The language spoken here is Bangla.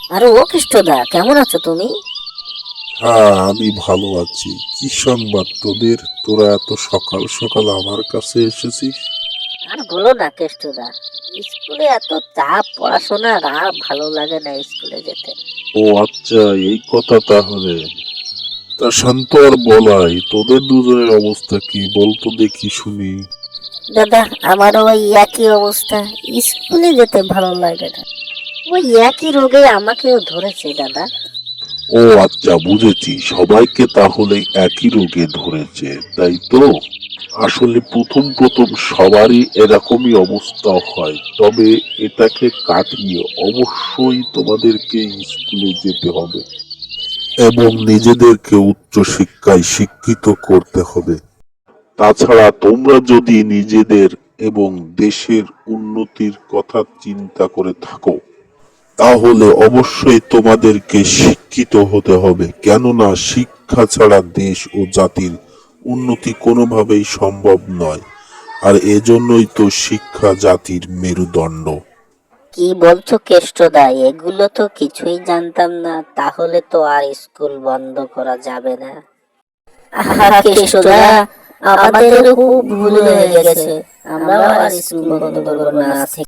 আরে ও কৃষ্ণদা, কেমন আছো তুমি? হ্যাঁ, আমি ভালো আছি। কি সংবাদ তোদের? তোরা এত সকাল সকাল আমার কাছে এসেছিস? আর বলো না কৃষ্ণদা, স্কুলে এত চাপ পড়াশোনার, আর ভালো লাগে না স্কুলে যেতে। ও আচ্ছা, এই কথা তাহলে। তা শান্ত আর বলাই, তোদের দুজনের অবস্থা কি বলতো দেখি শুনি। দাদা, আমারও ওই একই অবস্থা। স্কুলে যেতে ভালো লাগে না। ওই একই রোগে আমাকেও ধরেছে দাদা। ও আচ্ছা, বুঝেছি। সবাইকে তাহলে একই রোগে ধরেছে, তাই তো? আসলে প্রথম প্রথম সবারই এরকমই অবস্থা হয়, তবে এটাকে কাটিয়ে অবশ্যই তোমাদেরকে স্কুলে যেতে হবে এবং নিজেদেরকে উচ্চশিক্ষায় শিক্ষিত করতে হবে। তাছাড়া তোমরা যদি নিজেদের এবং দেশের উন্নতির কথা চিন্তা করে থাকো, তাহলে অবশ্যই তোমাদেরকে শিক্ষিত হতে হবে, কেননা শিক্ষা ছাড়া দেশ ও জাতির উন্নতি কোনোভাবেই সম্ভব নয়। আর এজন্যই তো শিক্ষা জাতির মেরুদণ্ড। কি বলছো কেষ্টদা, এগুলো তো কিছুই জানতাম না। তাহলে তো আর স্কুল বন্ধ করা যাবে না। আহা কেষ্টদা, আমাদেরও খুব ভুল হয়ে গেছে। আমরাও আর স্কুল বন্ধ করবো না আজ থেকে।